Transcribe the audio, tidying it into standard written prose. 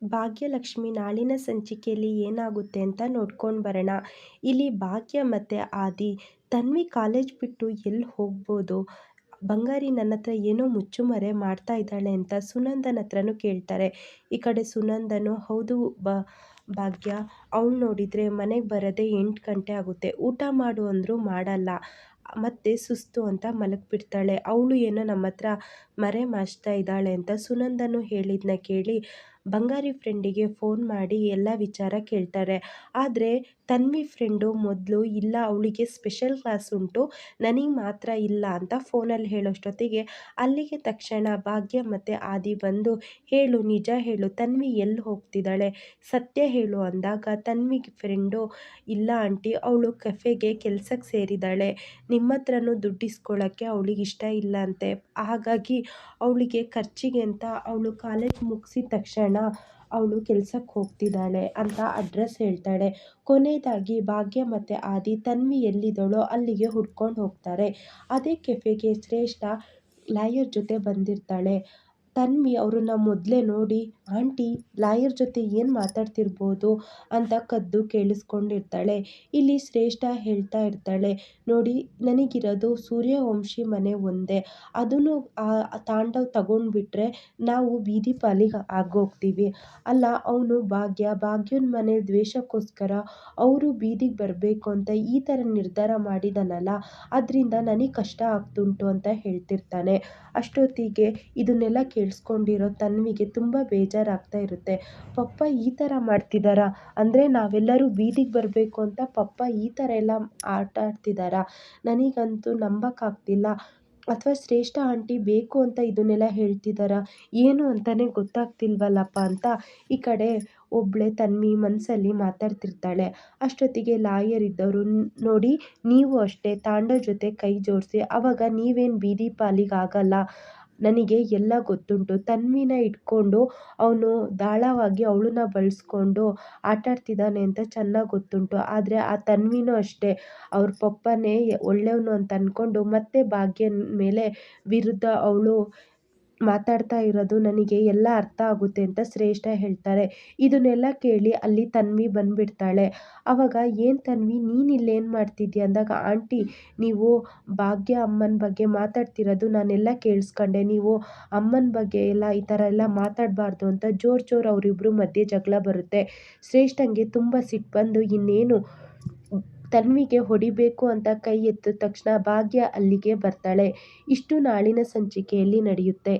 ಭಾಗ್ಯಲಕ್ಷ್ಮಿ ನಾಳಿನ ಸಂಚಿಕೆಯಲ್ಲಿ ಏನಾಗುತ್ತೆ ಅಂತ ನೋಡ್ಕೊಂಡು ಬರೋಣ. ಇಲ್ಲಿ ಭಾಗ್ಯ ಮತ್ತು ಆದಿ, ತನ್ವಿ ಕಾಲೇಜ್ ಬಿಟ್ಟು ಎಲ್ಲಿ ಹೋಗ್ಬೋದು, ಬಂಗಾರಿ ನನ್ನ ಹತ್ರ ಏನೋ ಮುಚ್ಚುಮರೆ ಮಾಡ್ತಾ ಇದ್ದಾಳೆ ಅಂತ ಸುನಂದನ ಹತ್ರನೂ ಕೇಳ್ತಾರೆ. ಈ ಕಡೆ ಸುನಂದನು ಹೌದು ಭಾಗ್ಯ, ಅವಳು ನೋಡಿದರೆ ಮನೆಗೆ ಬರೋದೇ 8 ಗಂಟೆ ಆಗುತ್ತೆ, ಊಟ ಮಾಡು ಅಂದರೂ ಮಾಡಲ್ಲ, ಮತ್ತೆ ಸುಸ್ತು ಅಂತ ಮಲಗಿಬಿಡ್ತಾಳೆ. ಅವಳು ಏನೋ ನಮ್ಮ ಹತ್ರ ಮರೆ ಮಾಚ್ತಾ ಇದ್ದಾಳೆ ಅಂತ ಸುನಂದನು ಹೇಳಿದ್ನ ಕೇಳಿ ಬಂಗಾರಿ ಫ್ರೆಂಡಿಗೆ ಫೋನ್ ಮಾಡಿ ಎಲ್ಲ ವಿಚಾರ ಕೇಳ್ತಾರೆ. ಆದರೆ ತನ್ವಿ ಫ್ರೆಂಡು ಮೊದಲು ಇಲ್ಲ, ಅವಳಿಗೆ ಸ್ಪೆಷಲ್ ಕ್ಲಾಸ್ ಉಂಟು, ನನಗೆ ಮಾತ್ರ ಇಲ್ಲ ಅಂತ ಫೋನಲ್ಲಿ ಹೇಳೋಷ್ಟೊತ್ತಿಗೆ ಅಲ್ಲಿಗೆ ತಕ್ಷಣ ಭಾಗ್ಯ ಮತ್ತು ಆದಿ ಬಂದು, ಹೇಳು, ನಿಜ ಹೇಳು, ತನ್ವಿ ಎಲ್ಲಿ ಹೋಗ್ತಿದ್ದಾಳೆ, ಸತ್ಯ ಹೇಳು ಅಂದಾಗ ತನ್ವಿ ಫ್ರೆಂಡು, ಇಲ್ಲ ಆಂಟಿ, ಅವಳು ಕೆಫೆಗೆ ಕೆಲ್ಸಕ್ಕೆ ಸೇರಿದ್ದಾಳೆ, ನಿಮ್ಮ ಹತ್ರನೂ ದುಡ್ಡು ಇಸ್ಕೊಳ್ಳೋಕ್ಕೆ ಅವಳಿಗೆ ಇಷ್ಟ ಇಲ್ಲ ಅಂತೆ, ಹಾಗಾಗಿ ಅವಳಿಗೆ ಖರ್ಚಿಗೆ ಅಂತ ಅವಳು ಕಾಲೇಜ್ ಮುಗಿಸಿದ ತಕ್ಷಣ ಅವಳು ಕೆಲ್ಸಕ್ಕೆ ಹೋಗ್ತಿದ್ದಾಳೆ ಅಂತ ಅಡ್ರೆಸ್ ಹೇಳ್ತಾಳೆ. ಕೊನೆಯದಾಗಿ ಭಾಗ್ಯ ಮತ್ತು ಆದಿ ತನ್ವಿ ಎಲ್ಲಿದ್ದಾಳೋ ಅಲ್ಲಿಗೆ ಹುಡ್ಕೊಂಡು ಹೋಗ್ತಾರೆ. ಅದೇ ಕೆಫೆಗೆ ಶ್ರೇಷ್ಠ ಲಾಯರ್ ಜೊತೆ ಬಂದಿರ್ತಾಳೆ. ತನ್ವಿ ಅವ್ರನ್ನ ಮೊದಲೇ ನೋಡಿ, ಆಂಟಿ ಲಾಯರ್ ಜೊತೆ ಏನು ಮಾತಾಡ್ತಿರ್ಬೋದು ಅಂತ ಕದ್ದು ಕೇಳಿಸ್ಕೊಂಡಿರ್ತಾಳೆ. ಇಲ್ಲಿ ಶ್ರೇಷ್ಠ ಹೇಳ್ತಾ ಇರ್ತಾಳೆ, ನೋಡಿ, ನನಗಿರೋದು ಸೂರ್ಯವಂಶಿ ಮನೆ ಒಂದೇ, ಅದನ್ನು ತಾಂಡವ್ ತಗೊಂಡ್ಬಿಟ್ರೆ ನಾವು ಬೀದಿ ಪಾಲಿಗೆ ಆಗೋಗ್ತೀವಿ. ಅಲ್ಲ, ಅವನು ಭಾಗ್ಯನ ಮನೆ ದ್ವೇಷಕ್ಕೋಸ್ಕರ ಅವರು ಬೀದಿಗೆ ಬರಬೇಕು ಅಂತ ಈ ಥರ ನಿರ್ಧಾರ ಮಾಡಿದಾನಲ್ಲ, ಅದರಿಂದ ನನಗೆ ಕಷ್ಟ ಆಗ್ತುಂಟು ಅಂತ ಹೇಳ್ತಿರ್ತಾನೆ. ಅಷ್ಟೊತ್ತಿಗೆ ಇದನ್ನೆಲ್ಲ ಕೇಳಿಸ್ಕೊಂಡಿರೋ ತನ್ವಿಗೆ ತುಂಬ ಬೇಜಾರಾಗ್ತಾ ಇರುತ್ತೆ. ಪಪ್ಪ ಈ ಥರ ಮಾಡ್ತಿದ್ದಾರಾ, ಅಂದರೆ ನಾವೆಲ್ಲರೂ ಬೀದಿಗೆ ಬರಬೇಕು ಅಂತ ಪಪ್ಪ ಈ ಥರ ಎಲ್ಲ ಆಟ ಆಡ್ತಿದ್ದಾರಾ, ನನಗಂತೂ ನಂಬಕ್ಕಾಗ್ತಿಲ್ಲ, ಅಥವಾ ಶ್ರೇಷ್ಠ ಆಂಟಿ ಬೇಕು ಅಂತ ಇದನ್ನೆಲ್ಲ ಹೇಳ್ತಿದ್ದಾರಾ, ಏನು ಅಂತಲೇ ಗೊತ್ತಾಗ್ತಿಲ್ವಲ್ಲಪ್ಪ ಅಂತ ಈ ಕಡೆ ಒಬ್ಬಳೇ ತನ್ವಿ ಮನಸ್ಸಲ್ಲಿ ಮಾತಾಡ್ತಿರ್ತಾಳೆ. ಅಷ್ಟೊತ್ತಿಗೆ ಲಾಯರ್ ಇದ್ದವರು, ನೋಡಿ, ನೀವು ಅಷ್ಟೇ ತಾಂಡವ್ ಜೊತೆ ಕೈ ಜೋಡಿಸಿ, ಆವಾಗ ನೀವೇನು ಬೀದಿ ಪಾಲಿಗೆ ಆಗಲ್ಲ, ನನಗೆ ಎಲ್ಲ ಗೊತ್ತುಂಟು, ತನ್ವಿನ ಇಟ್ಕೊಂಡು ಅವನು ದಾಳವಾಗಿ ಅವಳನ್ನ ಬಳಸ್ಕೊಂಡು ಆಟಾಡ್ತಿದ್ದಾನೆ ಅಂತ ಚೆನ್ನಾಗಿ ಗೊತ್ತುಂಟು, ಆದರೆ ಆ ತನ್ವಿನೂ ಅಷ್ಟೇ ಅವ್ರ ಪಪ್ಪನೇ ಒಳ್ಳೆಯವನು ಅಂತ ಅಂದ್ಕೊಂಡು ಮತ್ತೆ ಭಾಗ್ಯನ ಮೇಲೆ ವಿರುದ್ಧ ಅವಳು ಮಾತಾಡ್ತಾ ಇರೋದು ನನಗೆ ಎಲ್ಲ ಅರ್ಥ ಆಗುತ್ತೆ ಅಂತ ಶ್ರೇಷ್ಠ ಹೇಳ್ತಾರೆ. ಇದನ್ನೆಲ್ಲ ಕೇಳಿ ಅಲ್ಲಿ ತನ್ವಿ ಬಂದುಬಿಡ್ತಾಳೆ. ಆವಾಗ ಏನು ತನ್ವಿ, ನೀನು ಇಲ್ಲೇನು ಮಾಡ್ತಿದ್ದೀಯ ಅಂದಾಗ, ಆಂಟಿ ನೀವು ಭಾಗ್ಯ ಅಮ್ಮನ ಬಗ್ಗೆ ಮಾತಾಡ್ತಿರೋದು ನಾನೆಲ್ಲ ಕೇಳಿಸ್ಕೊಂಡೆ, ನೀವು ಅಮ್ಮನ ಬಗ್ಗೆ ಎಲ್ಲ ಈ ಥರ ಎಲ್ಲ ಮಾತಾಡಬಾರ್ದು ಅಂತ ಜೋರು ಅವರಿಬ್ಬರು ಮಧ್ಯೆ ಜಗಳ ಬರುತ್ತೆ. ಶ್ರೇಷ್ಠಂಗೆ ತುಂಬ ಸಿಟ್ಟು ಬಂದು ಇನ್ನೇನು ತನ್ವಿಗೆ ಹೊಡಿಬೇಕು ಅಂತ ಕೈ ಎತ್ತಿದ ತಕ್ಷಣ ಭಾಗ್ಯ ಅಲ್ಲಿಗೆ ಬರ್ತಾಳೆ. ಇಷ್ಟು ನಾಳಿನ ಸಂಚಿಕೆಯಲ್ಲಿ ನಡೆಯುತ್ತೆ.